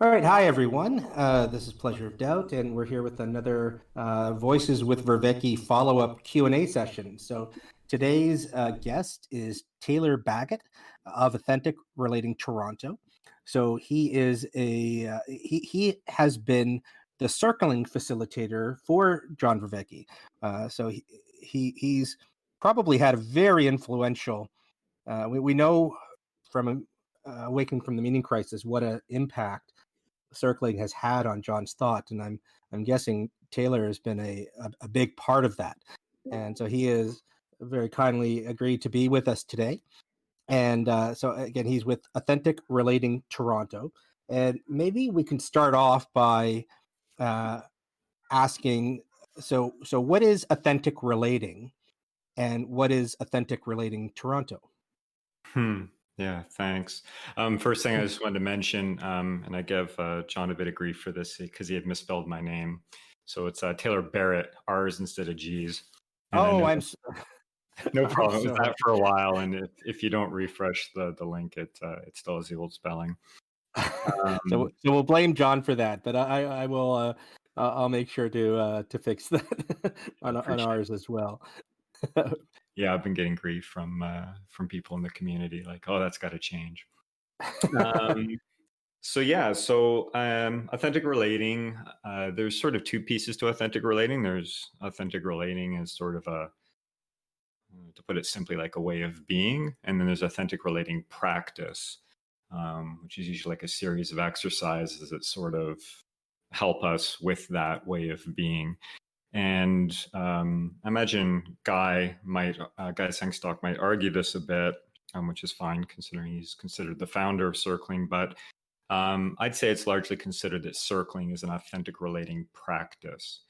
All right, hi everyone. This is Pleasure of Doubt, and we're here with another Voices with Vervecki follow-up Q&A session. So today's guest is Taylor Baggett of Authentic Relating Toronto. So he is he has been the circling facilitator for John Vervecki. He's probably had a very influential. We know from Awakening from the Meaning Crisis what an impact circling has had on John's thought, and I'm guessing Taylor has been a big part of that, and so he is very kindly agreed to be with us today. And so again, he's with Authentic Relating Toronto, and maybe we can start off by asking, so what is Authentic Relating, and what is Authentic Relating Toronto? Yeah, thanks. First thing I just wanted to mention, and I give John a bit of grief for this because he had misspelled my name. So it's Taylor Barratt, R's instead of G's. And no problem. It was that for a while, and if you don't refresh the link, it still has the old spelling. So we'll blame John for that, but I will I'll make sure to fix that on ours as well. Yeah, I've been getting grief from people in the community, like, oh, that's got to change. So authentic relating. There's sort of two pieces to authentic relating. There's authentic relating as sort of to put it simply, like a way of being, and then there's authentic relating practice, which is usually like a series of exercises that sort of help us with that way of being. And I imagine Guy Sengstock might argue this a bit, which is fine considering he's considered the founder of circling. But I'd say it's largely considered that circling is an authentic relating practice.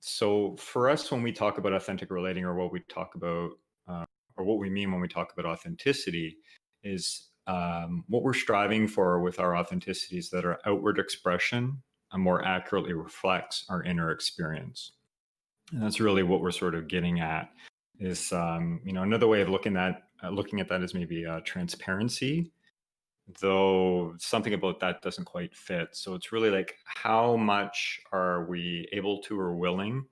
So for us, when we talk about authentic relating, or what we talk about, or what we mean when we talk about authenticity, is what we're striving for with our authenticity is that our outward expression more accurately reflects our inner experience. And that's really what we're sort of getting at. Is another way of looking at that is maybe transparency, though something about that doesn't quite fit. So it's really like, how much are we able to or willing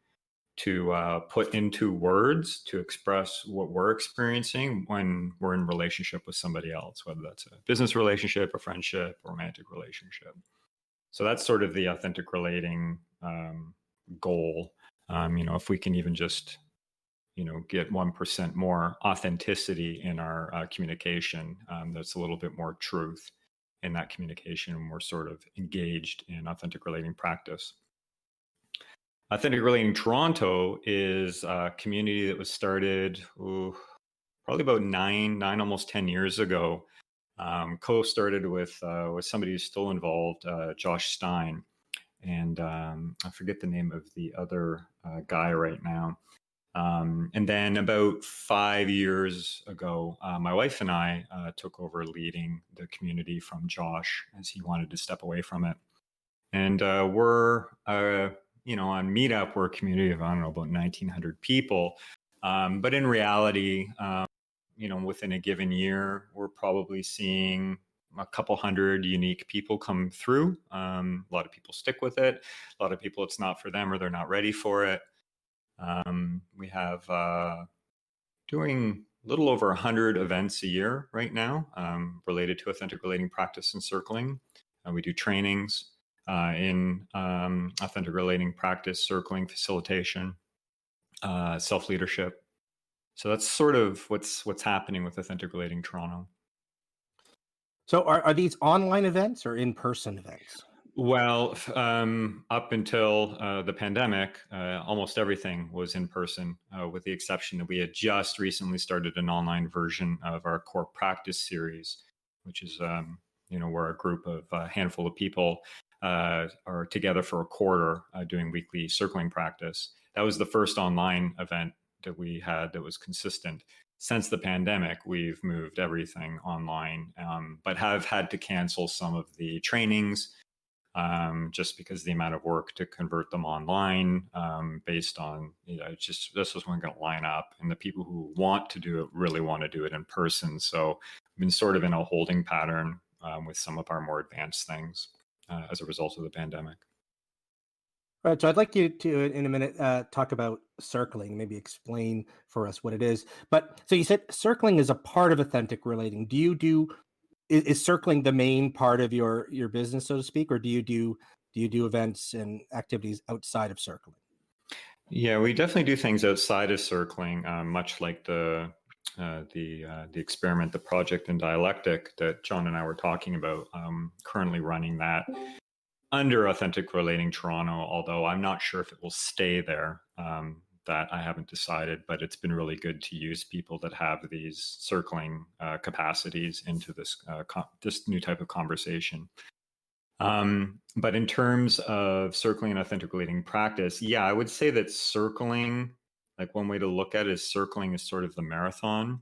to put into words to express what we're experiencing when we're in relationship with somebody else, whether that's a business relationship, a friendship, a romantic relationship. So that's sort of the authentic relating goal. If we can even just, get 1% more authenticity in our communication, that's a little bit more truth in that communication, and we're sort of engaged in authentic relating practice. Authentic Relating Toronto is a community that was started probably about nine, almost 10 years ago. Co-started with somebody who's still involved, Josh Stein, and I forget the name of the other guy right now. And then about 5 years ago, my wife and I took over leading the community from Josh as he wanted to step away from it. And we're, on Meetup, we're a community of, about 1,900 people. But in reality, within a given year, we're probably seeing a couple hundred unique people come through. A lot of people stick with it. A lot of people, it's not for them, or they're not ready for it. We have doing a little over 100 events a year right now related to authentic relating practice and circling. We do trainings in authentic relating practice, circling, facilitation, self-leadership. So that's sort of what's happening with Authentic Relating Toronto. So are these online events or in-person events? Well, up until the pandemic, almost everything was in person, with the exception that we had just recently started an online version of our core practice series, which is, where a group of a handful of people are together for a quarter doing weekly circling practice. That was the first online event that we had that was consistent. Since the pandemic, we've moved everything online, but have had to cancel some of the trainings just because the amount of work to convert them online based on, this wasn't going to line up. And the people who want to do it really want to do it in person. So we've been sort of in a holding pattern with some of our more advanced things. as a result of the pandemic. All right, so I'd like you to, in a minute, talk about circling, maybe explain for us what it is. But so you said circling is a part of authentic relating. Is circling the main part of your business, so to speak, or do you do events and activities outside of circling? Yeah, we definitely do things outside of circling, much like the experiment, the project in dialectic that John and I were talking about. Currently running that under Authentic Relating Toronto, although I'm not sure if it will stay there. That I haven't decided, but it's been really good to use people that have these circling capacities into this new type of conversation. But in terms of circling and authentic relating practice, yeah, I would say that circling, like one way to look at it is circling is sort of the marathon.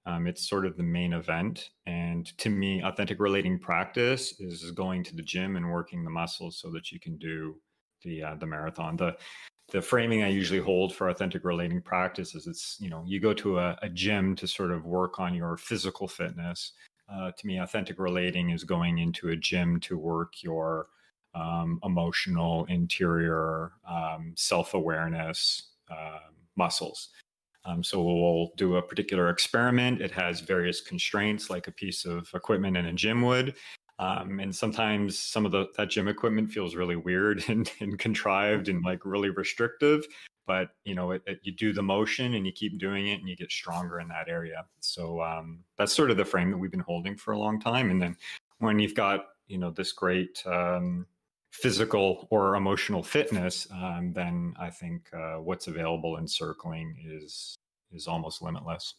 It's sort of the main event. And to me, authentic relating practice is going to the gym and working the muscles so that you can do the marathon. The framing I usually hold for authentic relating practice is you go to a gym to sort of work on your physical fitness. To me, authentic relating is going into a gym to work your emotional, interior, self-awareness muscles. So we'll do a particular experiment. It has various constraints, like a piece of equipment in a gym would. And sometimes some of that gym equipment feels really weird and contrived and like really restrictive. But you do the motion and you keep doing it and you get stronger in that area. So that's sort of the frame that we've been holding for a long time. And then when you've got this great physical or emotional fitness, then I think what's available in circling is almost limitless.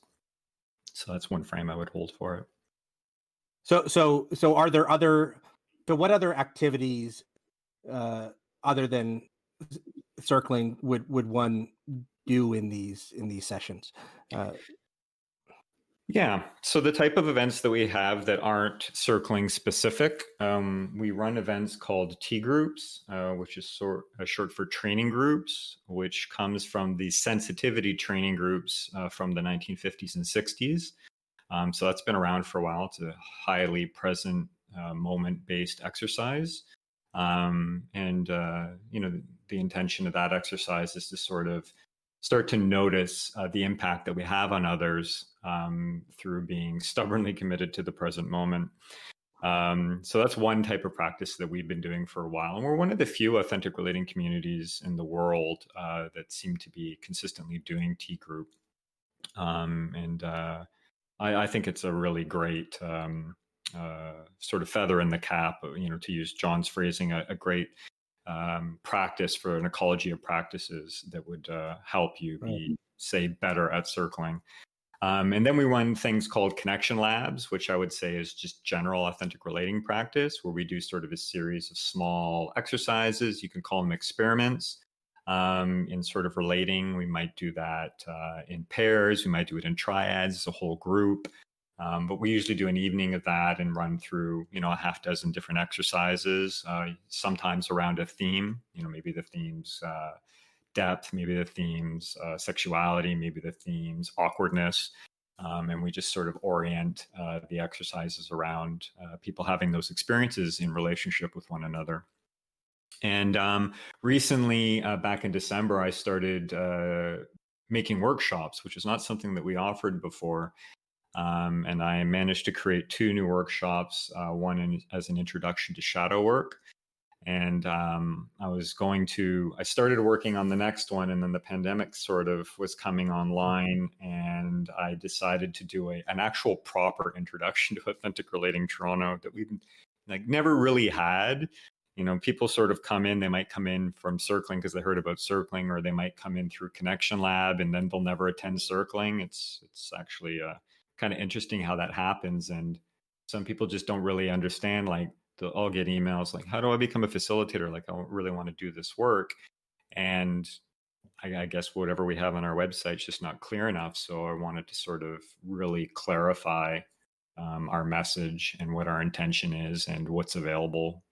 So that's one frame I would hold for it. So are there what other activities other than circling would one do in these sessions? Yeah. So the type of events that we have that aren't circling specific, we run events called T groups, which is short for training groups, which comes from the sensitivity training groups from the 1950s and 60s. So that's been around for a while. It's a highly present moment-based exercise. The intention of that exercise is to sort of start to notice the impact that we have on others through being stubbornly committed to the present moment. So that's one type of practice that we've been doing for a while. And we're one of the few authentic relating communities in the world that seem to be consistently doing T group. I think it's a really great sort of feather in the cap, to use John's phrasing, a great practice for an ecology of practices that would help you be, say, better at circling. And then we run things called connection labs, which I would say is just general authentic relating practice, where we do sort of a series of small exercises. You can call them experiments. In sort of relating, we might do that in pairs. We might do it in triads as a whole group. But we usually do an evening of that and run through, a half dozen different exercises, sometimes around a theme, maybe the theme's depth, maybe the theme's sexuality, maybe the theme's awkwardness. And we just sort of orient the exercises around people having those experiences in relationship with one another. And recently, back in December, I started making workshops, which is not something that we offered before. And I managed to create 2 new workshops, one as an introduction to shadow work. And I started working on the next one, and then the pandemic sort of was coming online, and I decided to do an actual proper introduction to Authentic Relating Toronto that we've never really had. People sort of come in, they might come in from circling because they heard about circling, or they might come in through Connection Lab and then they'll never attend circling. It's actually kind of interesting how that happens. And some people just don't really understand, they'll all get emails like, how do I become a facilitator? Like, I don't really want to do this work. And I guess whatever we have on our website is just not clear enough. So I wanted to sort of really clarify our message and what our intention is and what's available.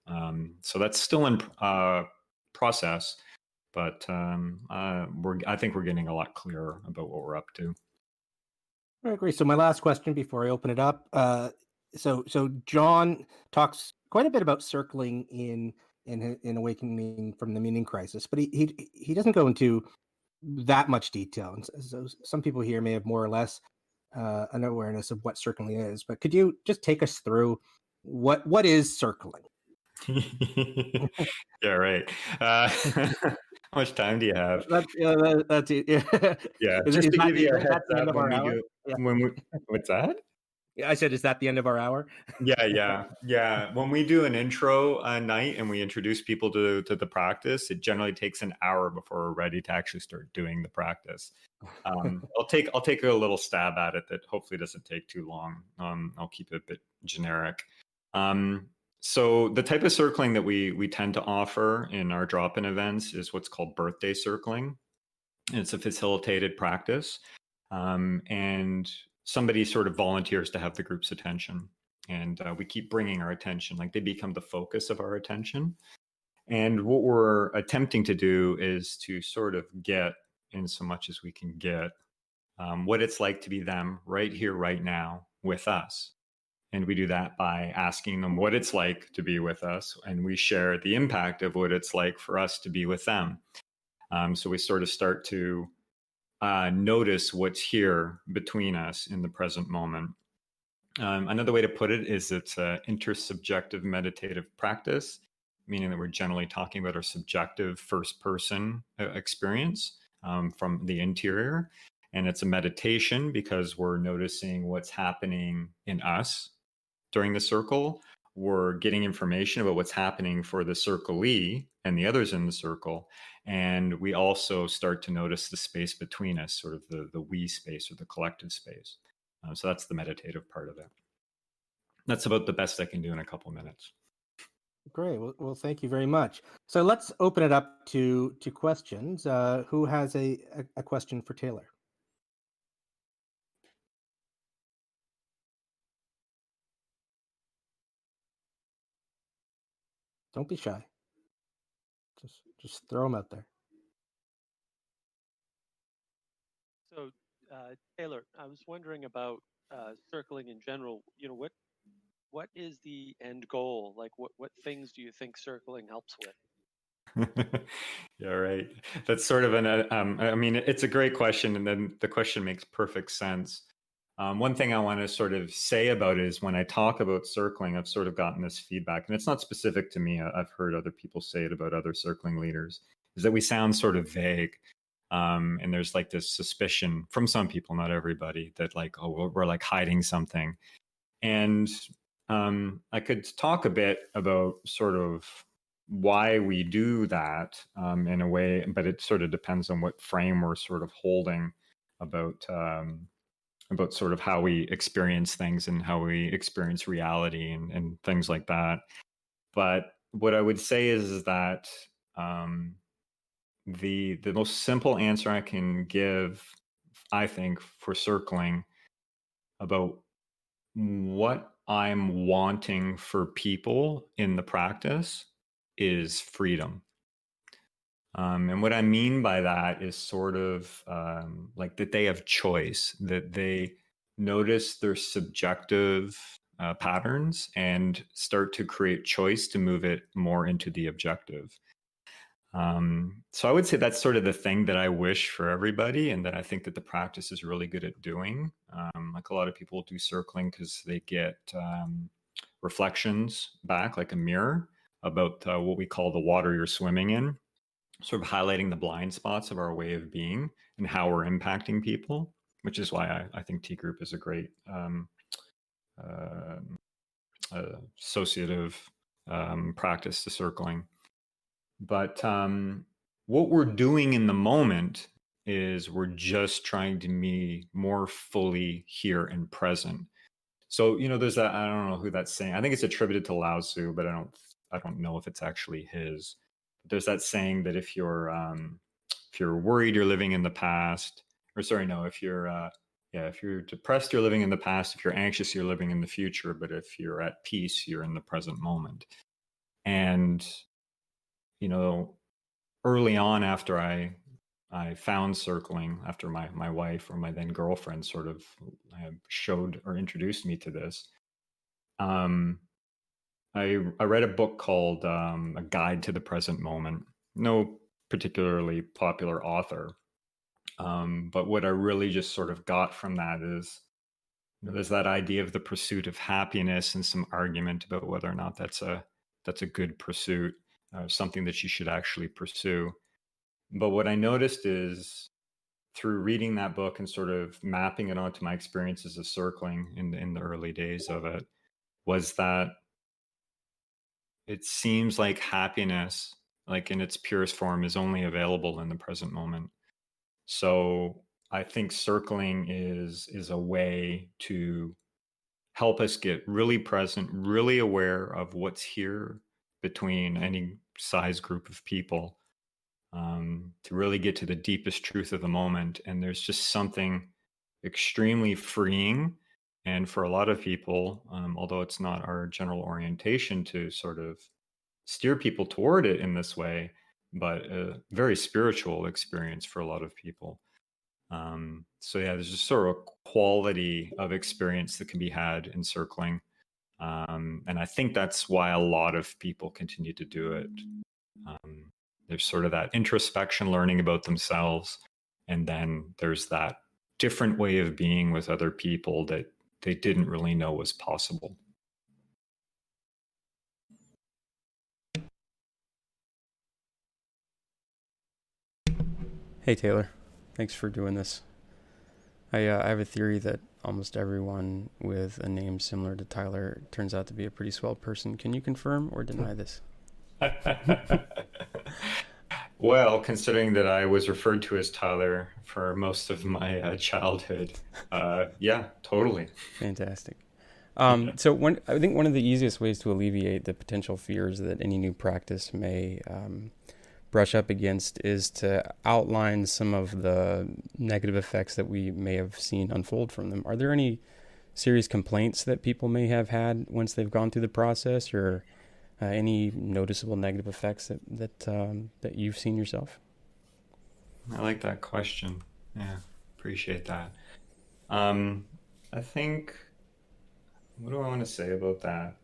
So that's still in process, but I think we're getting a lot clearer about what we're up to. All right, great. So my last question before I open it up. So John talks quite a bit about circling in Awakening from the Meaning Crisis, but he doesn't go into that much detail. And so some people here may have more or less an awareness of what circling is. But could you just take us through what is circling? Yeah, right. How much time do you have? That's it. Yeah. Yeah, Is, just is to that give you a is heads that the end up of when our we hour? do Yeah. when we what's that? Yeah, I said, is that the end of our hour? Yeah. When we do an intro night and we introduce people to the practice, it generally takes an hour before we're ready to actually start doing the practice. I'll take a little stab at it that hopefully doesn't take too long. I'll keep it a bit generic. So the type of circling that we tend to offer in our drop-in events is what's called birthday circling. It's a facilitated practice, and somebody sort of volunteers to have the group's attention, and we keep bringing our attention, like they become the focus of our attention. And what we're attempting to do is to sort of get, in so much as we can get, what it's like to be them right here, right now with us. And we do that by asking them what it's like to be with us. And we share the impact of what it's like for us to be with them. So we sort of start to notice what's here between us in the present moment. Another way to put it is it's an intersubjective meditative practice, meaning that we're generally talking about our subjective first person experience from the interior. And it's a meditation because we're noticing what's happening in us during the circle. We're getting information about what's happening for the circlee and the others in the circle. And we also start to notice the space between us, sort of the we space or the collective space. So that's the meditative part of it. That's about the best I can do in a couple minutes. Great. Well, thank you very much. So let's open it up to questions. Who has a question for Taylor? Don't be shy. Just throw them out there. So, Taylor, I was wondering about circling in general. What is the end goal? Like, what things do you think circling helps with? Yeah, right. That's sort of I mean, it's a great question, and then the question makes perfect sense. One thing I want to sort of say about it is when I talk about circling, I've sort of gotten this feedback, and it's not specific to me. I've heard other people say it about other circling leaders, is that we sound sort of vague. And there's like this suspicion from some people, not everybody, that like, oh, we're like hiding something. And I could talk a bit about sort of why we do that in a way, but it sort of depends on what frame we're sort of holding about sort of how we experience things and how we experience reality and things like that. But what I would say is that the most simple answer I can give, I think, for circling about what I'm wanting for people in the practice is freedom. And what I mean by that is sort of like that they have choice, that they notice their subjective patterns and start to create choice to move it more into the objective. So I would say that's sort of the thing that I wish for everybody, and that I think that the practice is really good at doing. Like a lot of people do circling because they get reflections back, like a mirror, about what we call the water you're swimming in, sort of highlighting the blind spots of our way of being and how we're impacting people, which is why I think T group is a great associative practice to circling. But what we're doing in the moment is we're just trying to be more fully here and present. So, there's that, I don't know who that's saying. I think it's attributed to Lao Tzu, but I don't know if it's actually his. But there's that saying that if you're worried, you're living in the past. Or sorry, no, if you're depressed, you're living in the past. If you're anxious, you're living in the future. But if you're at peace, you're in the present moment. And early on, after I found circling, after my wife or my then girlfriend sort of showed or introduced me to this, I read a book called A Guide to the Present Moment. No particularly popular author, but what I really just sort of got from that is, there's that idea of the pursuit of happiness and some argument about whether or not that's a good pursuit, something that you should actually pursue. But what I noticed is, through reading that book and sort of mapping it onto my experiences of circling in the early days of it, was that it seems like happiness, like in its purest form, is only available in the present moment. So I think circling is a way to help us get really present, really aware of what's here between any size group of people, to really get to the deepest truth of the moment. And there's just something extremely freeing. And for a lot of people, although it's not our general orientation to sort of steer people toward it in this way, but a very spiritual experience for a lot of people. So yeah, there's just sort of a quality of experience that can be had in circling. And I think that's why a lot of people continue to do it. There's sort of that introspection, learning about themselves. And then there's that different way of being with other people that they didn't really know was possible. Hey Taylor, thanks for doing this. I have a theory that almost everyone with a name similar to Tyler turns out to be a pretty swell person. Can you confirm or deny this? Well, considering that I was referred to as Tyler for most of my childhood, yeah, totally. Fantastic. So I think one of the easiest ways to alleviate the potential fears that any new practice may brush up against is to outline some of the negative effects that we may have seen unfold from them. Are there any serious complaints that people may have had once they've gone through the process, or any noticeable negative effects that you've seen yourself? I like that question. Yeah, appreciate that. I think, what do I want to say about that?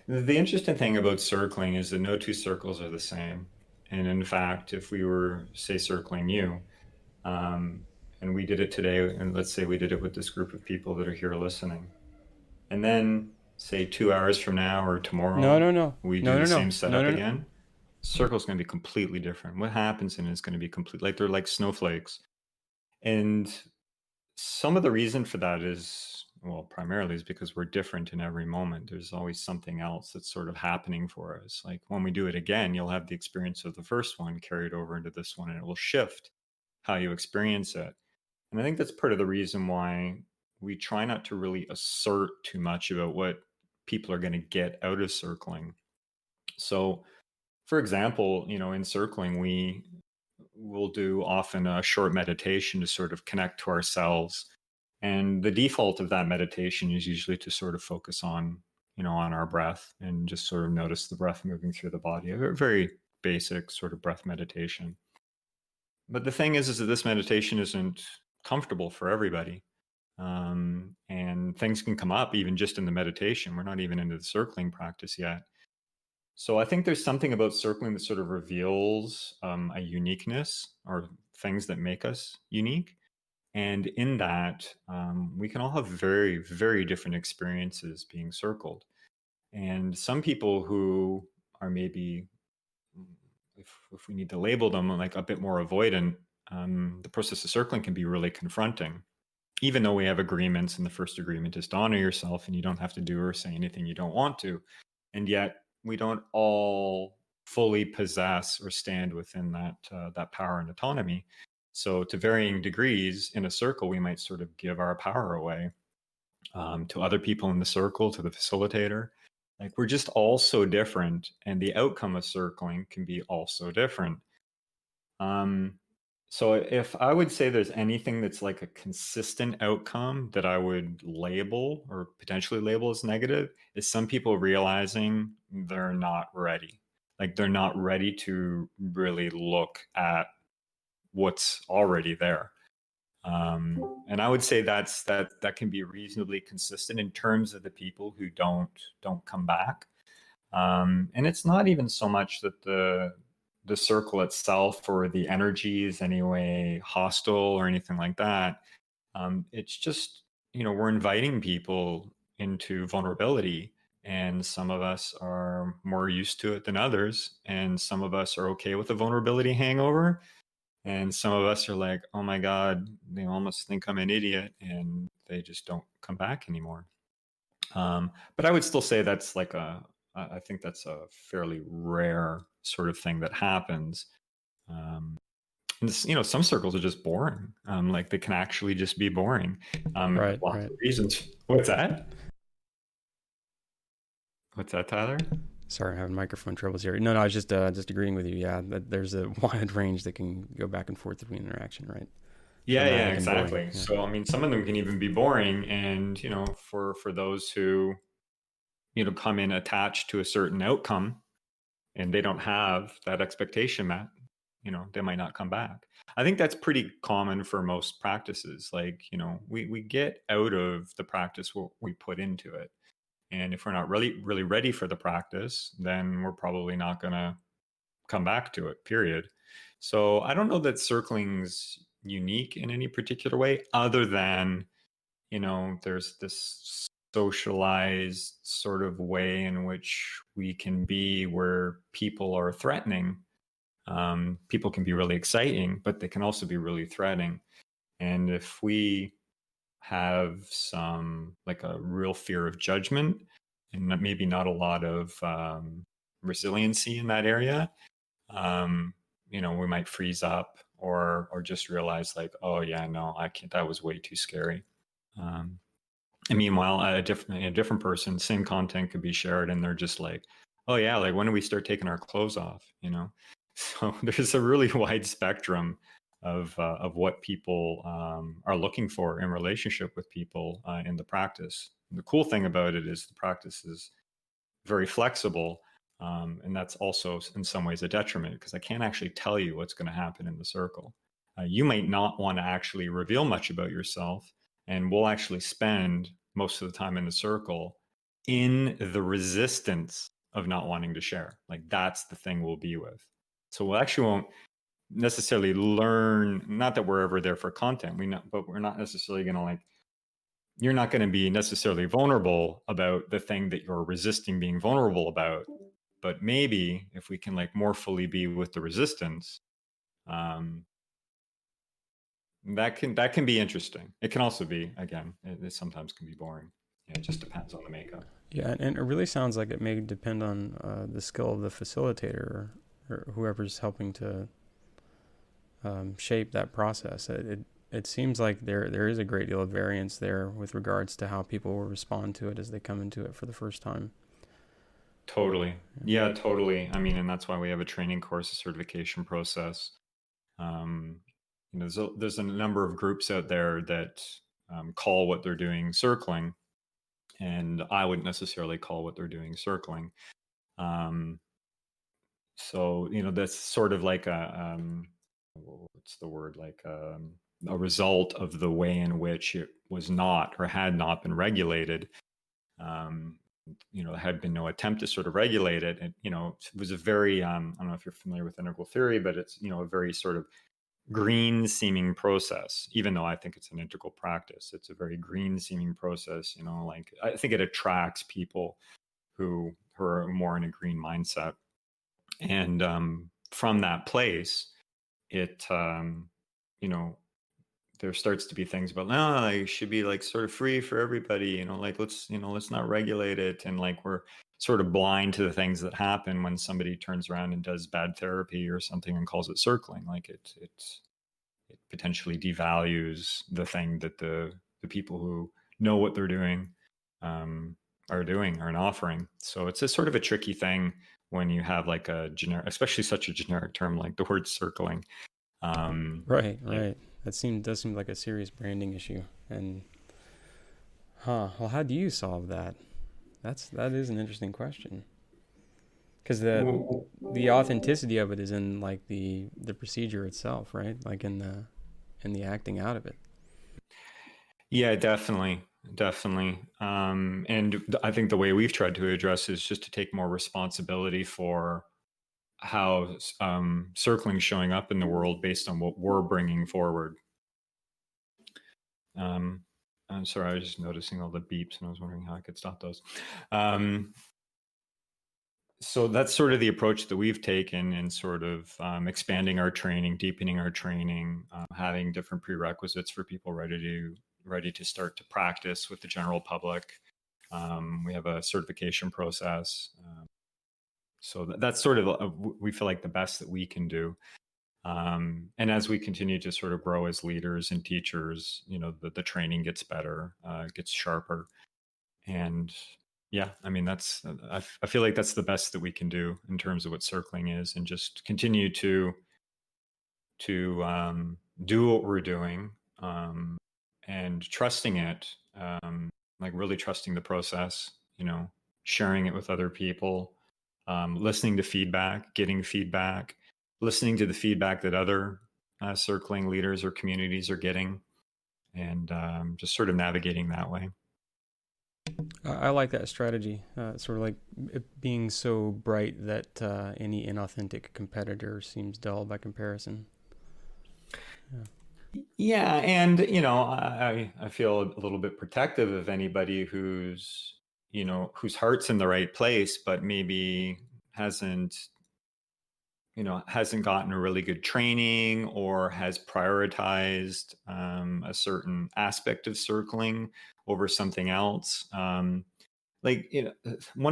The interesting thing about circling is that no two circles are the same. And in fact, if we were, say, circling you, and we did it today, and let's say we did it with this group of people that are here listening, and then say 2 hours from now or tomorrow, we do the same setup again, circle's going to be completely different. What happens in it is going to be complete, like they're like snowflakes. And some of the reason for that is, well, primarily is because we're different in every moment. There's always something else that's sort of happening for us. Like when we do it again, you'll have the experience of the first one carried over into this one, and it will shift how you experience it. And I think that's part of the reason why we try not to really assert too much about what people are going to get out of circling. So, for example, in circling, we will do often a short meditation to sort of connect to ourselves. And the default of that meditation is usually to sort of focus on our breath and just sort of notice the breath moving through the body. A very basic sort of breath meditation. But the thing is that this meditation isn't comfortable for everybody. And things can come up even just in the meditation. We're not even into the circling practice yet. So I think there's something about circling that sort of reveals a uniqueness, or things that make us unique. And in that, we can all have very, very different experiences being circled. And some people who are maybe, if we need to label them, like a bit more avoidant, the process of circling can be really confronting. Even though we have agreements, and the first agreement is to honor yourself and you don't have to do or say anything you don't want to. And yet we don't all fully possess or stand within that power and autonomy. So to varying degrees in a circle, we might sort of give our power away to other people in the circle, to the facilitator. Like we're just all so different, and the outcome of circling can be also different. So if I would say there's anything that's like a consistent outcome that I would label or potentially label as negative, is some people realizing they're not ready. Like they're not ready to really look at what's already there. And I would say that can be reasonably consistent in terms of the people who don't come back. And it's not even so much that the circle itself or the energy is anyway hostile or anything like that. It's just, we're inviting people into vulnerability, and some of us are more used to it than others, and some of us are okay with the vulnerability hangover, and some of us are like, oh my God, they almost think I'm an idiot, and they just don't come back anymore. But I would still say that's like I think that's a fairly rare sort of thing that happens. And some circles are just boring. Like they can actually just be boring. Right, Lots right. of reasons. What's that? What's that, Tyler? Sorry, I'm having microphone troubles here. No, I was just agreeing with you. Yeah, that there's a wide range that can go back and forth between interaction, right? Yeah, Traumatic and boring. exactly. Yeah. So I mean, some of them can even be boring, and for those who come in attached to a certain outcome, and they don't have that expectation met, they might not come back. I think that's pretty common for most practices. Like, we get out of the practice what we put into it. And if we're not really, really ready for the practice, then we're probably not going to come back to it, period. So I don't know that circling's unique in any particular way, other than, there's this socialized sort of way in which we can be where people are threatening. People can be really exciting, but they can also be really threatening. And if we have some, like a real fear of judgment and maybe not a lot of resiliency in that area, we might freeze up or just realize like, oh yeah, no, I can't, that was way too scary. And meanwhile, a different person, same content could be shared, and they're just like, oh yeah, like when do we start taking our clothes off? So there's a really wide spectrum of what people are looking for in relationship with people in the practice. And the cool thing about it is the practice is very flexible, and that's also in some ways a detriment, because I can't actually tell you what's going to happen in the circle. You might not want to actually reveal much about yourself, and we'll actually spend most of the time in the circle in the resistance of not wanting to share. Like that's the thing we'll be with. So we actually won't necessarily learn, not that we're ever there for content, but we're not necessarily going to you're not going to be necessarily vulnerable about the thing that you're resisting being vulnerable about. But maybe if we can more fully be with the resistance, that can be interesting. It can also be, again, it sometimes can be boring. It just depends on the makeup. Yeah, and it really sounds like it may depend on the skill of the facilitator or whoever's helping to shape that process. It seems like there is a great deal of variance there with regards to how people will respond to it as they come into it for the first time. Totally. Yeah, totally. I mean, and that's why we have a training course, a certification process. There's a number of groups out there that call what they're doing circling, and I wouldn't necessarily call what they're doing circling. So that's sort of like what's the word, like a result of the way in which it was not or had not been regulated. There had been no attempt to sort of regulate it, and it was a very I don't know if you're familiar with integral theory, but it's a very sort of green seeming process, even though I think it's an integral practice. It's a very green seeming process. I think it attracts people who are more in a green mindset. And from that place, it there starts to be things about, no, it should be sort of free for everybody, let's not regulate it. And we're sort of blind to the things that happen when somebody turns around and does bad therapy or something and calls it circling. It potentially devalues the thing that the people who know what they're doing are doing or offering. So it's a sort of a tricky thing when you have a generic, especially such a generic term like the word circling. Right. That does seem like a serious branding issue. And well, how do you solve that? That is an interesting question. Because the authenticity of it is in the procedure itself, right? In the acting out of it. Yeah, definitely. definitely. And I think the way we've tried to address is just to take more responsibility for how circling showing up in the world based on what we're bringing forward. I'm sorry, I was just noticing all the beeps and I was wondering how I could stop those. So that's sort of the approach that we've taken in sort of expanding our training, deepening our training, having different prerequisites for people ready to start to practice with the general public. We have a certification process. So that's sort of, we feel like the best that we can do. And as we continue to sort of grow as leaders and teachers, the training gets better, gets sharper. And yeah, I mean, I feel like that's the best that we can do in terms of what circling is, and just continue to do what we're doing, and trusting it, like really trusting the process, sharing it with other people, listening to feedback, getting feedback, listening to the feedback that other circling leaders or communities are getting, and just sort of navigating that way. I like that strategy. Sort of like it being so bright that any inauthentic competitor seems dull by comparison. Yeah, and I feel a little bit protective of anybody whose heart's in the right place, but maybe hasn't gotten a really good training or has prioritized a certain aspect of circling over something else. One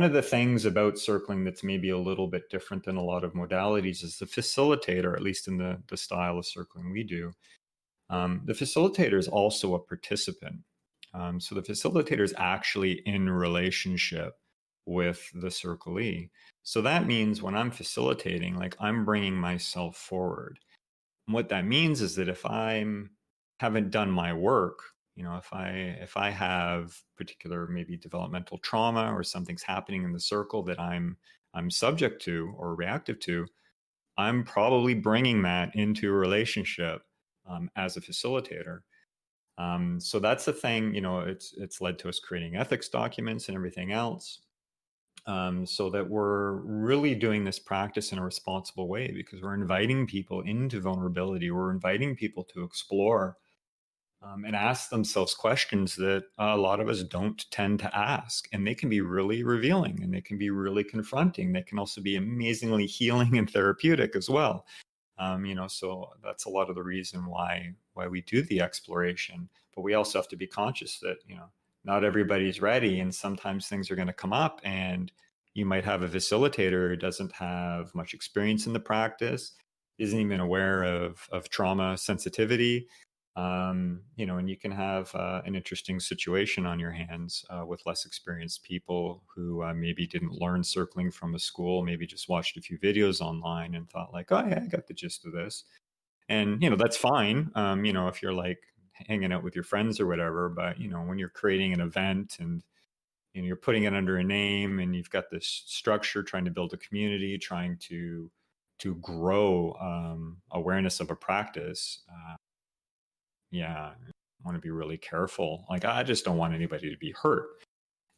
of the things about circling that's maybe a little bit different than a lot of modalities is the facilitator, at least in the style of circling we do. The facilitator is also a participant. So the facilitator is actually in relationship with the circlee. So that means when I'm facilitating, like, I'm bringing myself forward. And what that means is that if I haven't done my work, if I have particular maybe developmental trauma or something's happening in the circle that I'm subject to or reactive to, I'm probably bringing that into a relationship as a facilitator. So that's the thing. It's led to us creating ethics documents and everything else, so that we're really doing this practice in a responsible way, because we're inviting people into vulnerability. We're inviting people to explore and ask themselves questions that a lot of us don't tend to ask. And they can be really revealing, and they can be really confronting. They can also be amazingly healing and therapeutic as well. So that's a lot of the reason why we do the exploration. But we also have to be conscious that, not everybody's ready, and sometimes things are going to come up, and you might have a facilitator who doesn't have much experience in the practice, isn't even aware of trauma sensitivity. And you can have an interesting situation on your hands with less experienced people who maybe didn't learn circling from a school, maybe just watched a few videos online and thought like, oh yeah, I got the gist of this. And, that's fine, if you're like hanging out with your friends or whatever. But, when you're creating an event and you're putting it under a name, and you've got this structure, trying to build a community, trying to grow awareness of a practice, yeah, I want to be really careful. Like, I just don't want anybody to be hurt.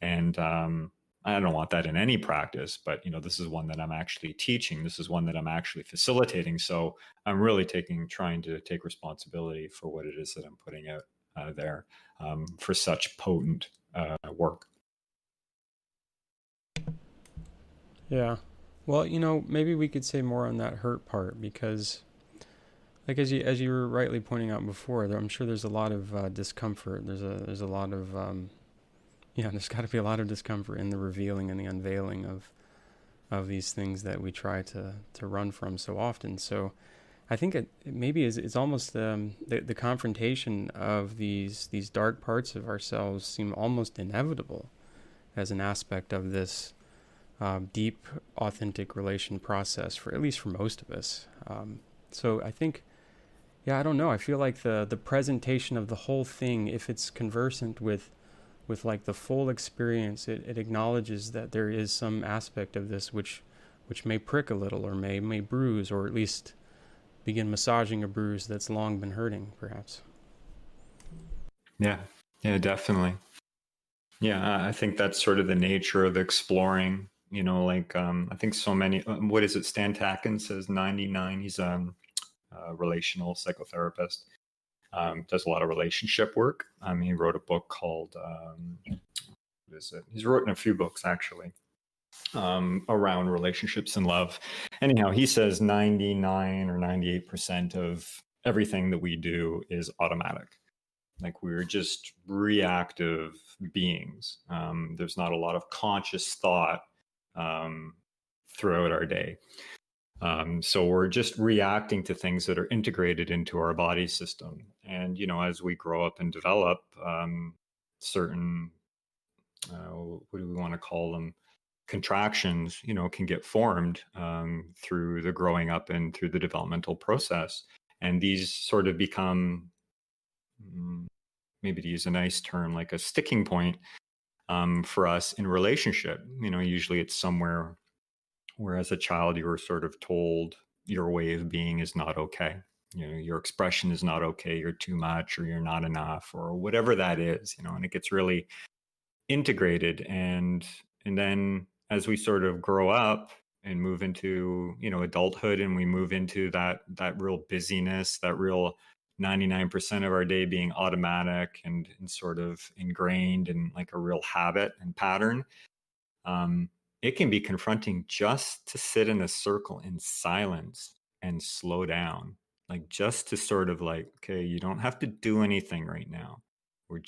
And I don't want that in any practice, but this is one that I'm actually teaching. This is one that I'm actually facilitating. So I'm really trying to take responsibility for what it is that I'm putting out there for such potent work. Yeah. Well, maybe we could say more on that hurt part, because like as you were rightly pointing out before, I'm sure there's a lot of discomfort. There's a lot of there's got to be a lot of discomfort in the revealing and the unveiling of these things that we try to run from so often. So I think it's almost the confrontation of these dark parts of ourselves seem almost inevitable as an aspect of this deep, authentic relation process, for at least for most of us. So I think, I don't know. I feel like the presentation of the whole thing, if it's conversant with like the full experience, it acknowledges that there is some aspect of this which may prick a little, or may bruise, or at least begin massaging a bruise that's long been hurting, perhaps. Yeah, definitely. Yeah, I think that's sort of the nature of exploring. I think so many. What is it? Stan Tatkin says 99. He's a relational psychotherapist. Does a lot of relationship work. He wrote a book called what is it? He's written a few books actually around relationships and love. Anyhow, he says 99 or 98% of everything that we do is automatic. Like we're just reactive beings. There's not a lot of conscious thought throughout our day. So we're just reacting to things that are integrated into our body system. And, as we grow up and develop, certain, what do we want to call them? Contractions, can get formed through the growing up and through the developmental process. And these sort of become, maybe to use a nice term, like a sticking point for us in relationship. Usually it's somewhere where as a child you were sort of told your way of being is not okay. Your expression is not okay. You're too much, or you're not enough, or whatever that is. And it gets really integrated. And then as we sort of grow up and move into adulthood, and we move into that real busyness, that real 99% of our day being automatic and sort of ingrained in like a real habit and pattern, it can be confronting just to sit in a circle in silence and slow down, like just to sort of like, okay, you don't have to do anything right now. You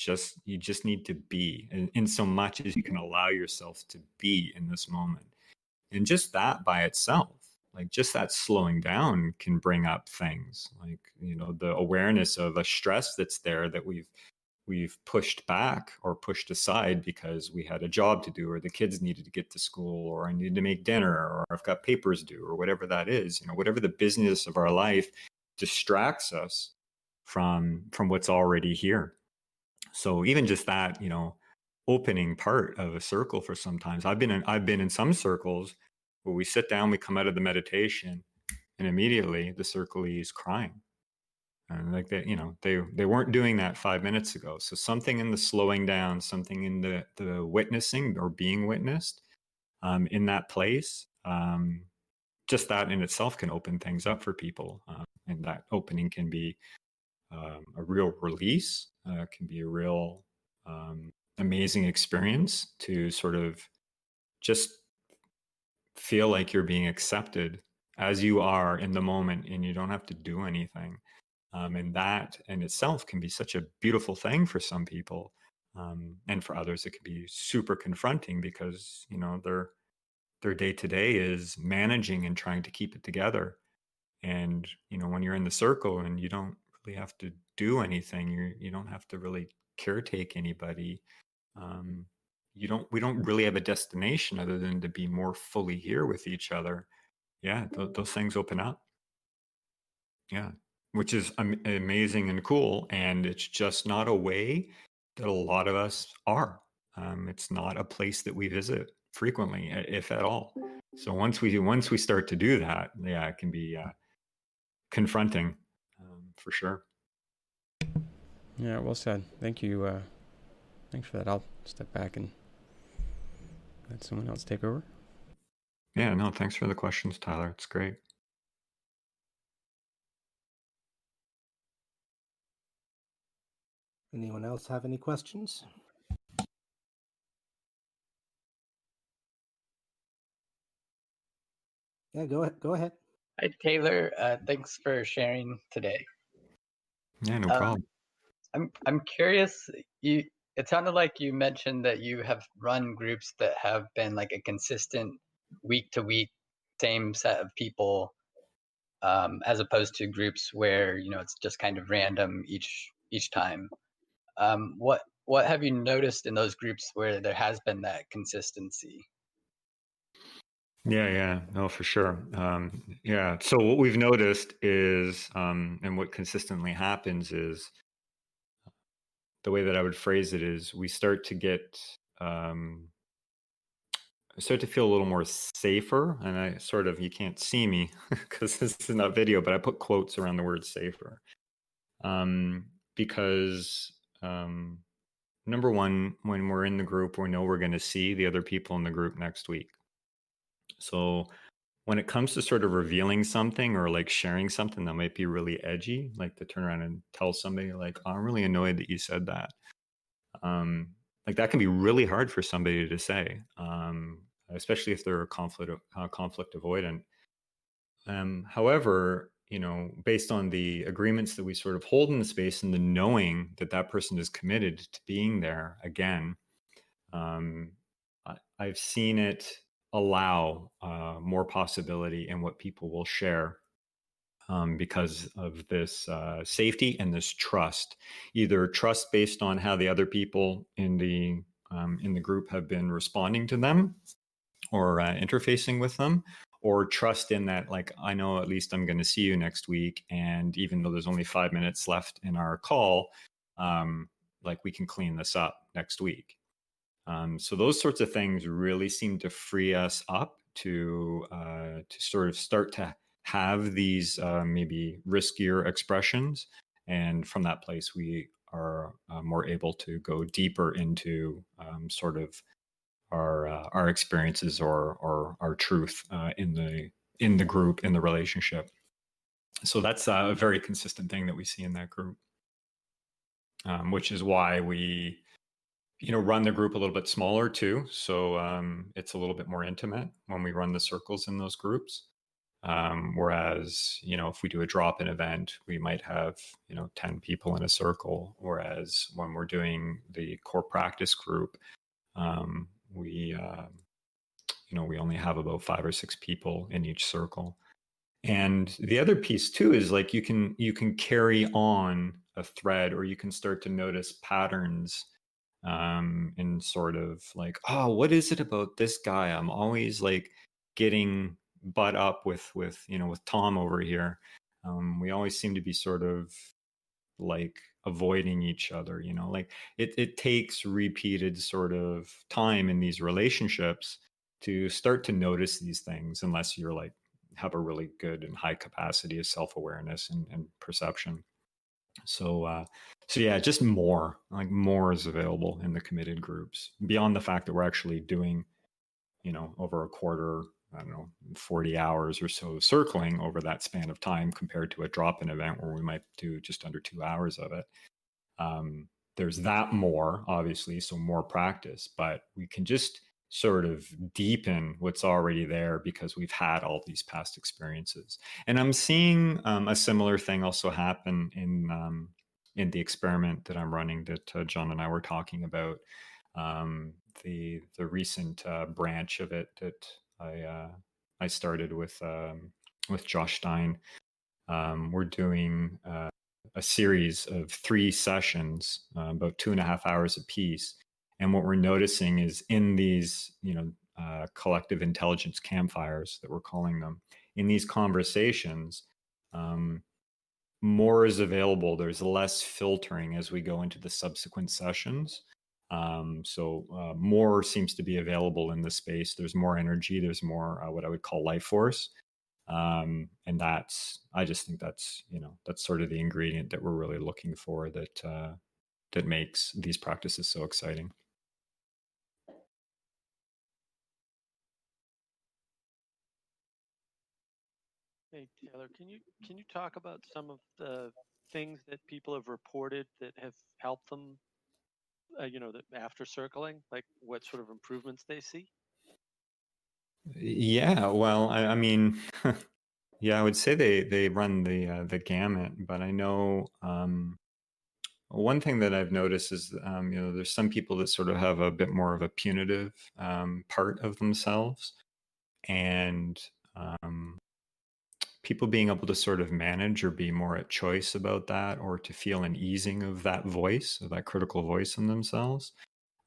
just need to be, in so much as you can allow yourself to be in this moment. And just that by itself, like just that slowing down can bring up things like, the awareness of a stress that's there that we've pushed back or pushed aside because we had a job to do, or the kids needed to get to school, or I needed to make dinner, or I've got papers due, or whatever that is. Whatever the business of our life distracts us from what's already here. So even just that, opening part of a circle for sometimes I've been in some circles where we sit down, we come out of the meditation, and immediately the circlee is crying. And like that, they weren't doing that 5 minutes ago. So something in the slowing down, something in the witnessing or being witnessed in that place, just that in itself can open things up for people. And that opening can be a real release, can be a real amazing experience to sort of just feel like you're being accepted as you are in the moment, and you don't have to do anything. And that in itself can be such a beautiful thing for some people. And for others, it can be super confronting because, their day to day is managing and trying to keep it together. And, when you're in the circle and you don't really have to do anything, you don't have to really caretake anybody. We don't really have a destination other than to be more fully here with each other. Yeah, those things open up. Yeah, which is amazing and cool. And it's just not a way that a lot of us are. It's not a place that we visit frequently, if at all. So once we start to do that, yeah, it can be confronting, for sure. Yeah, well said. Thank you. Thanks for that. I'll step back and let someone else take over. Yeah, no, thanks for the questions, Tyler. It's great. Anyone else have any questions? Yeah, go ahead. Hi, Taylor. Thanks for sharing today. Yeah, no problem. I'm curious. It sounded like you mentioned that you have run groups that have been like a consistent week to week, same set of people, as opposed to groups where it's just kind of random each time. What have you noticed in those groups where there has been that consistency? Yeah, no, for sure. Yeah. So what we've noticed is, and what consistently happens is, the way that I would phrase it is, we start to get, start to feel a little more safer. And I sort of, you can't see me because this is not video, but I put quotes around the word safer, because number one, when we're in the group, we know we're going to see the other people in the group next week. So when it comes to sort of revealing something or like sharing something that might be really edgy, like to turn around and tell somebody like, oh, I'm really annoyed that you said that. Like that can be really hard for somebody to say, especially if they're conflict avoidant. However, based on the agreements that we sort of hold in the space and the knowing that that person is committed to being there again, I've seen it allow more possibility in what people will share because of this safety and this trust, either trust based on how the other people in the group have been responding to them or interfacing with them, or trust in that, like, I know at least I'm going to see you next week, and even though there's only 5 minutes left in our call, like we can clean this up next week. So those sorts of things really seem to free us up to sort of start to have these maybe riskier expressions, and from that place we are more able to go deeper into sort of our experiences or our truth in the group, in the relationship. So that's a very consistent thing that we see in that group, which is why we run the group a little bit smaller too. So it's a little bit more intimate when we run the circles in those groups. Whereas, if we do a drop-in event, we might have, 10 people in a circle. Whereas when we're doing the core practice group, we only have about 5 or 6 people in each circle. And the other piece too is like you can carry on a thread, or you can start to notice patterns in sort of like, oh, what is it about this guy? I'm always like getting butt up with Tom over here. We always seem to be sort of like avoiding each other, like it takes repeated sort of time in these relationships to start to notice these things, unless you're like have a really good and high capacity of self-awareness and perception. So yeah, just more is available in the committed groups, beyond the fact that we're actually doing, over a quarter, 40 hours or so circling over that span of time, compared to a drop-in event where we might do just under 2 hours of it. There's that more, obviously, so more practice, but we can just sort of deepen what's already there because we've had all these past experiences. And I'm seeing a similar thing also happen in the experiment that I'm running that John and I were talking about. The recent branch of it that I started with Josh Stein. We're doing a series of 3 sessions, about 2.5 hours apiece. And what we're noticing is in these, collective intelligence campfires that we're calling them, in these conversations, more is available. There's less filtering as we go into the subsequent sessions. So more seems to be available in the space. There's more energy. There's more what I would call life force. And I just think that's sort of the ingredient that we're really looking for, that makes these practices so exciting. Hey Taylor, can you talk about some of the things that people have reported that have helped them, that after circling, like what sort of improvements they see? Yeah, well, I mean, yeah, I would say they run the gamut, but I know one thing that I've noticed is there's some people that sort of have a bit more of a punitive part of themselves, and people being able to sort of manage or be more at choice about that, or to feel an easing of that voice, of that critical voice in themselves.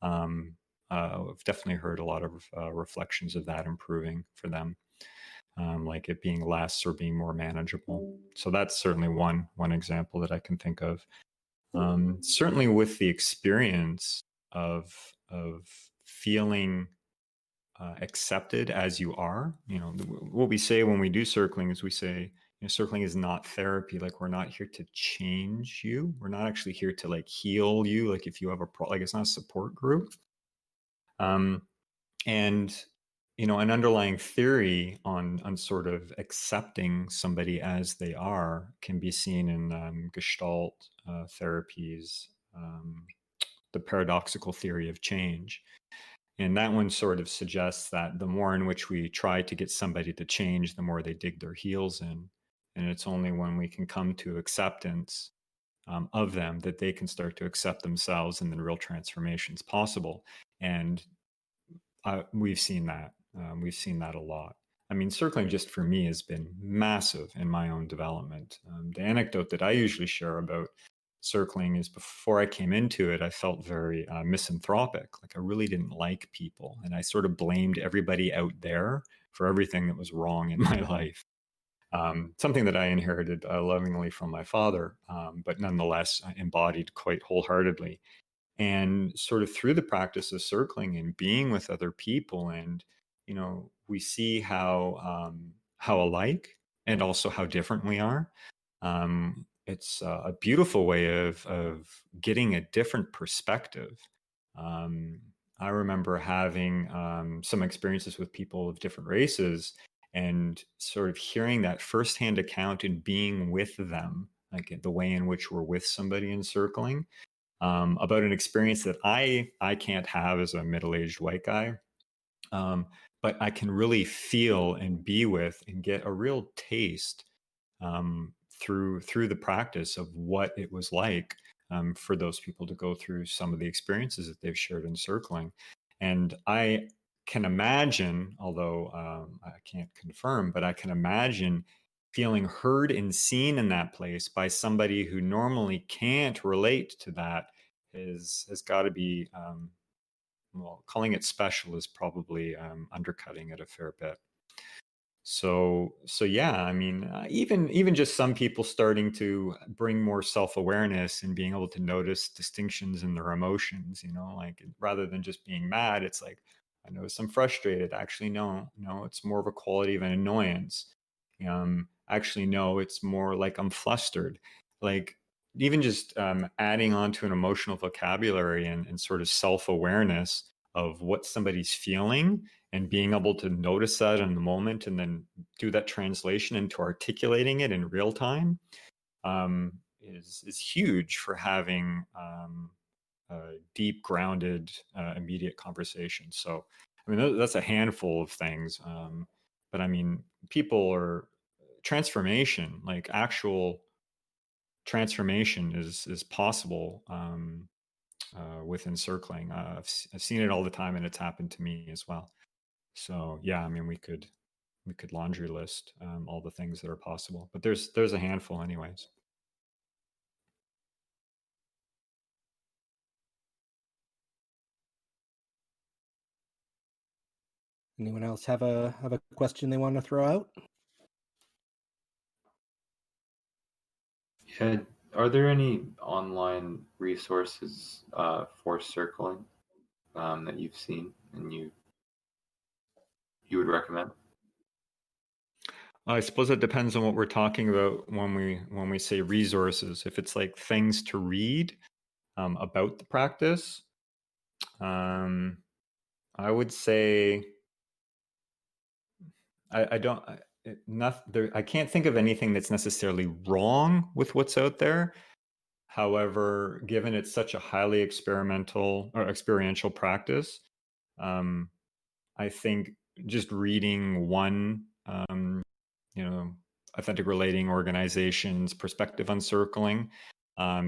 I've definitely heard a lot of reflections of that improving for them, like it being less or being more manageable. So that's certainly one example that I can think of. Certainly with the experience of feeling accepted as you are. What we say when we do circling is we say, circling is not therapy. Like, we're not here to change you. We're not actually here to like heal you. Like, if you have a problem, like, it's not a support group. And an underlying theory on sort of accepting somebody as they are can be seen in Gestalt therapies, the paradoxical theory of change. And that one sort of suggests that the more in which we try to get somebody to change, the more they dig their heels in. And it's only when we can come to acceptance of them that they can start to accept themselves, and then real transformation is possible. And we've seen that. We've seen that a lot. I mean, circling just for me has been massive in my own development. The anecdote that I usually share about circling is, before I came into it, I felt very misanthropic. Like, I really didn't like people. And I sort of blamed everybody out there for everything that was wrong in my life. Something that I inherited lovingly from my father, but nonetheless embodied quite wholeheartedly. And sort of through the practice of circling and being with other people, and we see how alike and also how different we are. It's a beautiful way of getting a different perspective. I remember having some experiences with people of different races, and sort of hearing that firsthand account and being with them, like the way in which we're with somebody in circling. About an experience that I can't have as a middle-aged white guy, but I can really feel and be with and get a real taste through the practice of what it was like for those people to go through some of the experiences that they've shared in circling. And I can imagine, although I can't confirm, but I can imagine feeling heard and seen in that place by somebody who normally can't relate to that has got to be, well, calling it special is probably undercutting it a fair bit. So yeah, I mean, even just some people starting to bring more self-awareness and being able to notice distinctions in their emotions, like, rather than just being mad, it's like, I notice I'm frustrated. Actually, no, it's more of a quality of an annoyance. Actually, no, it's more like I'm flustered. Like, even just adding on to an emotional vocabulary and sort of self-awareness of what somebody's feeling, and being able to notice that in the moment, and then do that translation into articulating it in real time, is huge for having a deep, grounded, immediate conversation. So, I mean, that's a handful of things. But I mean, transformation, like actual transformation, is possible within circling. I've seen it all the time, and it's happened to me as well. So yeah, I mean, we could laundry list all the things that are possible, but there's a handful anyways. Anyone else have a question they want to throw out? Yeah, are there any online resources for circling that you've seen and you would recommend? I suppose it depends on what we're talking about when we say resources. If it's like things to read about the practice, I would say I don't. I can't think of anything that's necessarily wrong with what's out there. However, given it's such a highly experimental or experiential practice, I think just reading one, authentic relating organization's perspective on circling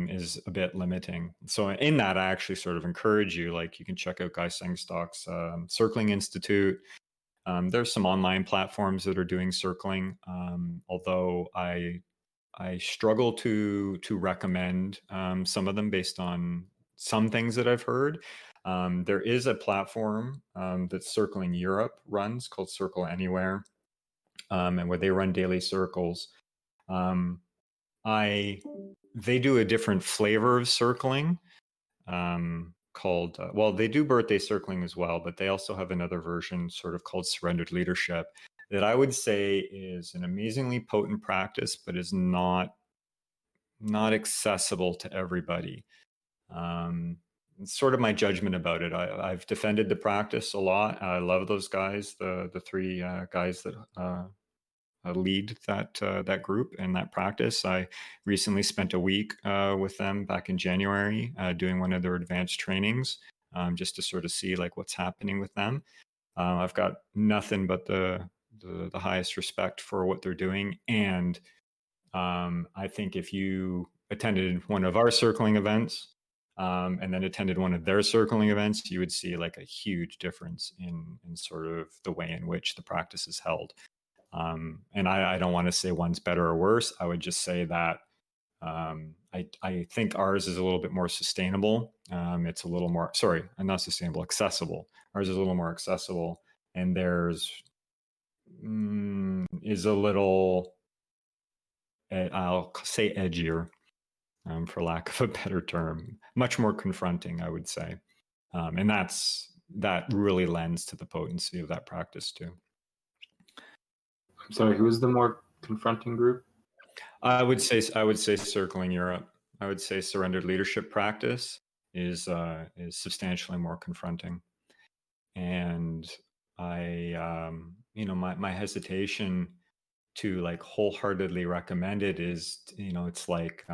is a bit limiting. So in that, I actually sort of encourage you, like, you can check out Guy Sengstock's Circling Institute. There's some online platforms that are doing circling, although I struggle to recommend some of them based on some things that I've heard. There is a platform that Circling Europe runs called Circle Anywhere, and where they run daily circles. They do a different flavor of circling called, well, they do birthday circling as well, but they also have another version sort of called Surrendered Leadership. that I would say is an amazingly potent practice, but is not accessible to everybody. It's sort of my judgment about it. I've defended the practice a lot. I love those guys, the three guys that lead that group and that practice. I recently spent a week with them back in January doing one of their advanced trainings, just to sort of see like what's happening with them. I've got nothing but the highest respect for what they're doing, and I think if you attended one of our circling events and then attended one of their circling events, you would see like a huge difference in sort of the way in which the practice is held. And I don't want to say one's better or worse. I would just say that I think ours is a little bit more sustainable. It's a little more, sorry, not sustainable, accessible. Ours is a little more accessible, and theirs is a little, I'll say edgier, for lack of a better term, much more confronting, I would say. And that really lends to the potency of that practice too. I'm sorry, who was the more confronting group? I would say Circling Europe. I would say surrendered leadership practice is substantially more confronting, and I my hesitation to like wholeheartedly recommend it is, it's like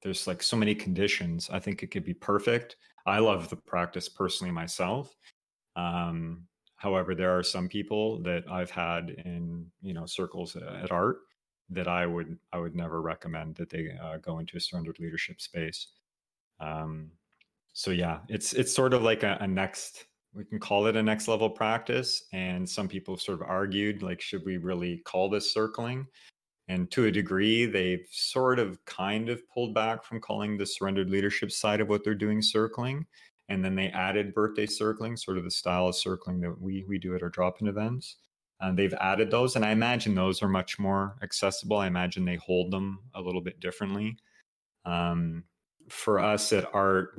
there's like so many conditions. I think it could be perfect. I love the practice personally myself. However, there are some people that I've had in circles at art that I would never recommend that they go into a surrendered leadership space. So yeah, it's sort of like a next, we can call it a next level practice. And some people have sort of argued, like, should we really call this circling? And to a degree, they've sort of kind of pulled back from calling the surrendered leadership side of what they're doing circling. And then they added birthday circling, sort of the style of circling that we do at our drop-in events. And they've added those. And I imagine those are much more accessible. I imagine they hold them a little bit differently. For us at art,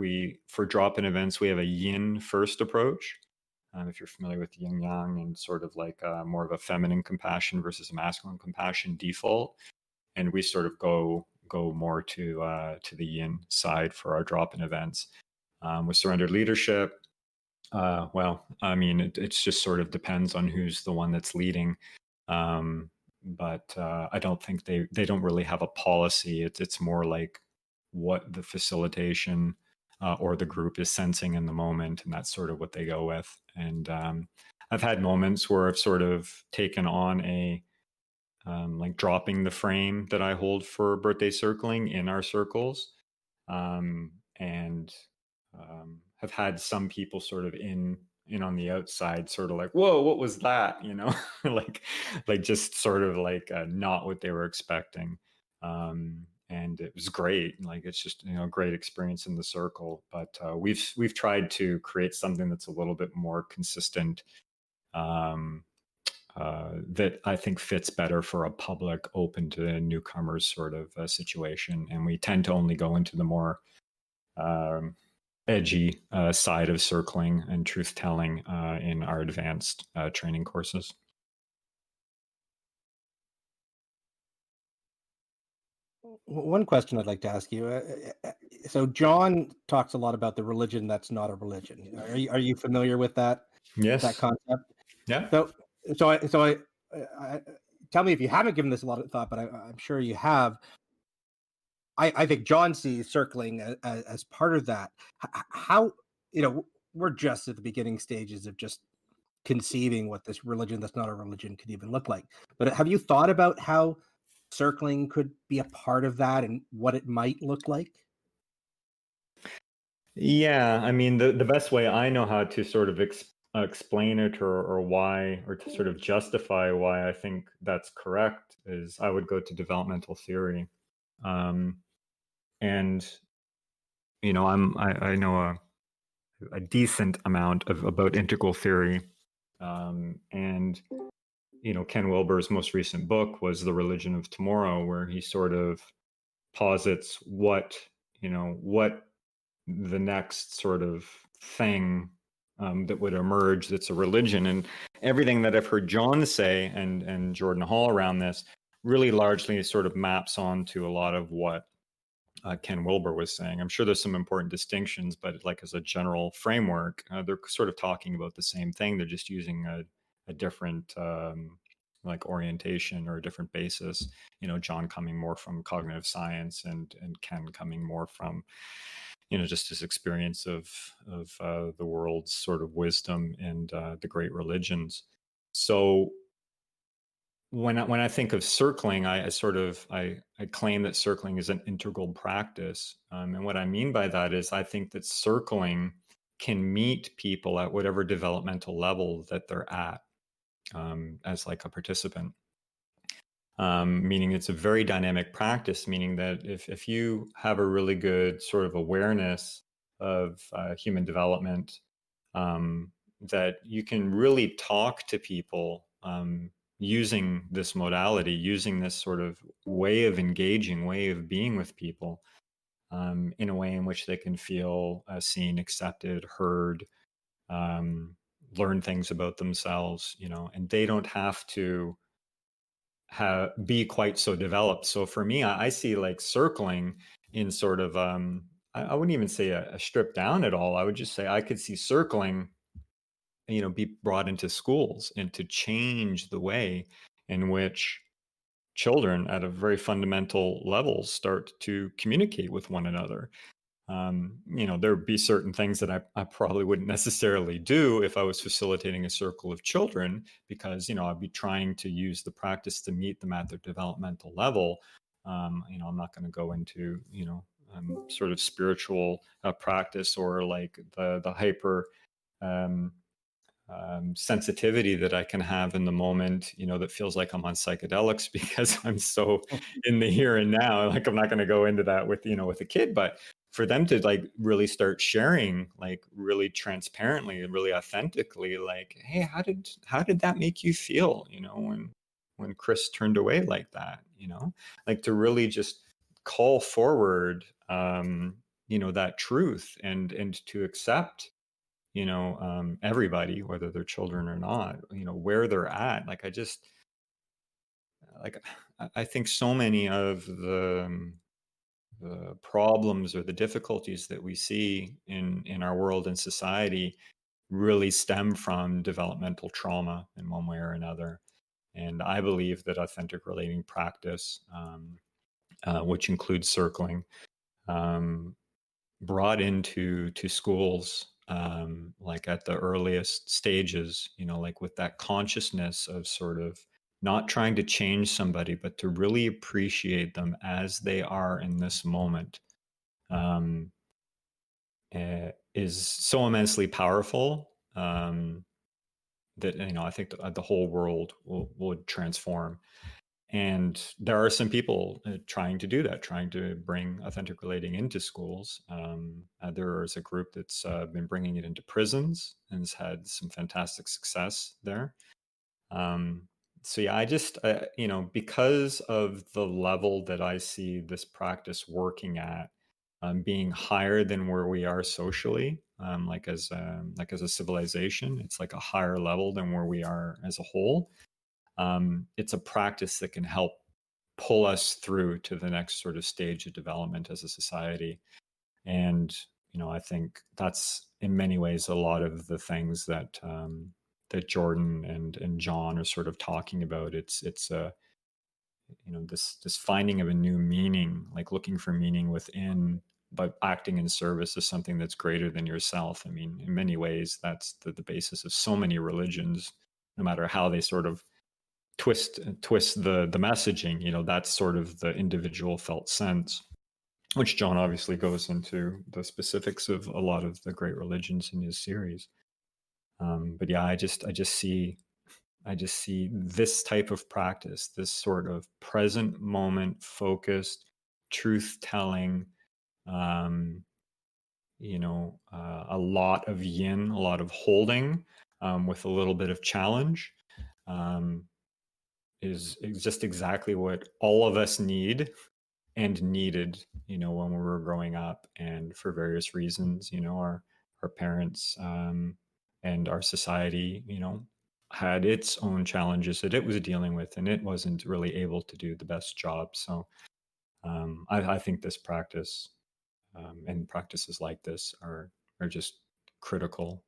for drop-in events, we have a yin first approach. If you're familiar with yin yang and sort of like more of a feminine compassion versus a masculine compassion default, and we sort of go more to the yin side for our drop-in events. With surrendered leadership, well, I mean, it's just sort of depends on who's the one that's leading. But I don't think they don't really have a policy. It's more like what the facilitation or the group is sensing in the moment, and that's sort of what they go with. And I've had moments where I've sort of taken on a like dropping the frame that I hold for birthday circling in our circles, and have had some people sort of in on the outside, sort of like, whoa, what was that? like just sort of like not what they were expecting. And it was great. Like, it's just, a great experience in the circle. But we've tried to create something that's a little bit more consistent, that I think fits better for a public, open to newcomers sort of situation. And we tend to only go into the more edgy side of circling and truth telling in our advanced training courses. One question I'd like to ask you. So John talks a lot about the religion that's not a religion. Are you familiar with that? Yes. That concept. Yeah. So I tell me if you haven't given this a lot of thought, but I'm sure you have. I think John sees circling as part of that. How, we're just at the beginning stages of just conceiving what this religion that's not a religion could even look like. But have you thought about how circling could be a part of that and what it might look like? Yeah, I mean, the best way I know how to sort of explain it or why, or to sort of justify why I think that's correct, is I would go to developmental theory. And I know a decent amount about integral theory, and Ken Wilber's most recent book was The Religion of Tomorrow, where he sort of posits what the next sort of thing that would emerge that's a religion. And everything that I've heard John say and Jordan Hall around this really largely sort of maps onto a lot of what Ken Wilber was saying. I'm sure there's some important distinctions, but like as a general framework, they're sort of talking about the same thing. They're just using a different like orientation or a different basis. You know, John coming more from cognitive science and Ken coming more from, you know, just his experience of the world's sort of wisdom and the great religions. So when I think of circling, I claim that circling is an integral practice, and what I mean by that is I think that circling can meet people at whatever developmental level that they're at, as like a participant. Meaning it's a very dynamic practice. Meaning that if you have a really good sort of awareness of human development, that you can really talk to people. Using this modality, using this sort of way of engaging, way of being with people, in a way in which they can feel seen, accepted, heard, learn things about themselves, you know, and they don't have to be quite so developed. So for me, I see like circling in sort of, I wouldn't even say a strip down at all. I would just say I could see circling, you know, be brought into schools and to change the way in which children at a very fundamental level start to communicate with one another. You know, there would be certain things that I probably wouldn't necessarily do if I was facilitating a circle of children, because, you know, I'd be trying to use the practice to meet them at their developmental level. You know, I'm not going to go into, you know, sort of spiritual practice or like the hyper sensitivity that I can have in the moment, you know, that feels like I'm on psychedelics because I'm so in the here and now. Like, I'm not going to go into that with, you know, with a kid, but for them to like really start sharing, like really transparently and really authentically, like, hey, how did that make you feel? You know, when Chris turned away like that, you know, like to really just call forward, you know, that truth and to accept, you know, everybody, whether they're children or not, you know, where they're at. Like, I think so many of the problems or the difficulties that we see in our world and society really stem from developmental trauma in one way or another. And I believe that authentic relating practice, which includes circling, brought into schools, like at the earliest stages, you know, like with that consciousness of sort of not trying to change somebody, but to really appreciate them as they are in this moment, is so immensely powerful, that, you know, I think the whole world would transform. And there are some people trying to do that, trying to bring authentic relating into schools. There is a group that's been bringing it into prisons and has had some fantastic success there. So yeah, I just, you know, because of the level that I see this practice working at, being higher than where we are socially, like as a civilization, it's like a higher level than where we are as a whole. It's a practice that can help pull us through to the next sort of stage of development as a society. And, you know, I think that's in many ways a lot of the things that that Jordan and John are sort of talking about. It's you know, this finding of a new meaning, like looking for meaning within, but acting in service of something that's greater than yourself. I mean, in many ways, that's the basis of so many religions, no matter how they sort of twist the messaging. You know, that's sort of the individual felt sense, which John obviously goes into the specifics of a lot of the great religions in his series. But yeah, I just see this type of practice, this sort of present moment focused truth telling, you know, a lot of yin, a lot of holding, with a little bit of challenge, is just exactly what all of us need and needed, you know, when we were growing up. And for various reasons, you know, our parents and our society, had its own challenges that it was dealing with, and it wasn't really able to do the best job. So I think this practice and practices like this are just critical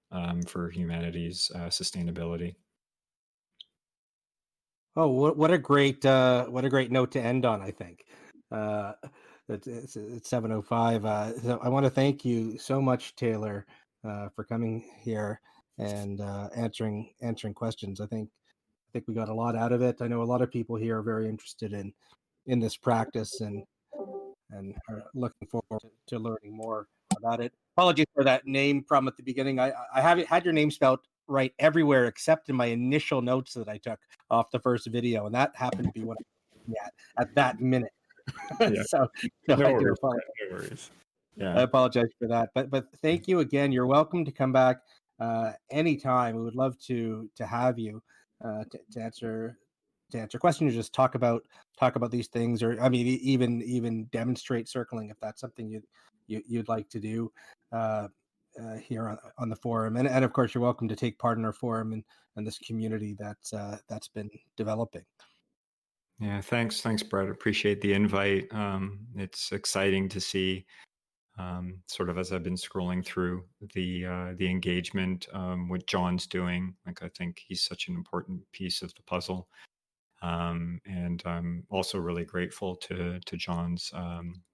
for humanity's sustainability. Oh, what a great note to end on, I think. It's 7:05. So I want to thank you so much, Taylor, for coming here and answering questions. I think we got a lot out of it. I know a lot of people here are very interested in this practice and are looking forward to learning more about it. Apologies for that name problem at the beginning. I haven't had your name spelled right everywhere except in my initial notes that I took off the first video, and that happened to be what I was at that minute. Yeah. So no, No I do worries. apologize. No worries. I Yeah. apologize for that, but thank you again. You're welcome to come back anytime. We would love to have you to answer questions, or just talk about these things, or I mean even demonstrate circling if that's something you'd like to do here on the forum. And of course, you're welcome to take part in our forum and this community that's been developing. Yeah, thanks, Brett. Appreciate the invite. It's exciting to see, sort of as I've been scrolling through the engagement, what John's doing. Like, I think he's such an important piece of the puzzle, and I'm also really grateful to John's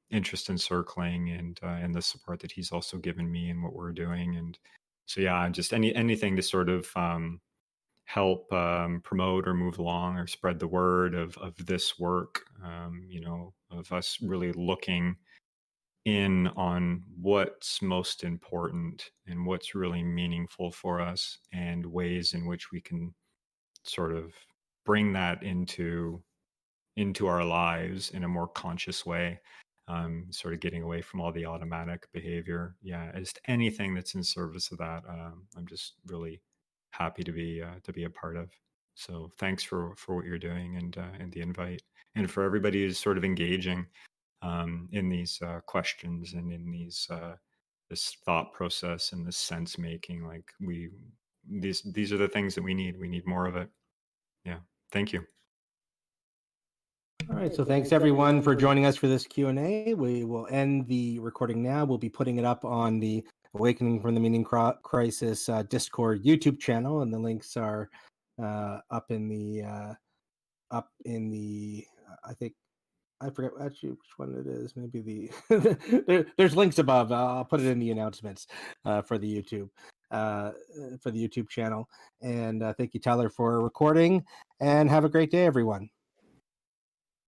interest in circling and the support that he's also given me in what we're doing. And so, yeah, just anything to sort of help promote or move along or spread the word of this work, of us really looking in on what's most important and what's really meaningful for us, and ways in which we can sort of bring that into our lives in a more conscious way, sort of getting away from all the automatic behavior. Yeah, just anything that's in service of that, I'm just really happy to be a part of. So thanks for what you're doing, and the invite, and for everybody who's sort of engaging in these questions and in these this thought process and this sense making. Like, these are the things that we need. We need more of it. Yeah. Thank you. All right, so thanks everyone for joining us for this Q&A. We will end the recording now. We'll be putting it up on the Awakening from the Meaning Crisis Discord YouTube channel, and the links are up in the I think, I forget actually which one it is. Maybe there's links above. I'll put it in the announcements for the YouTube channel. And thank you, Tyler, for recording, and have a great day, everyone.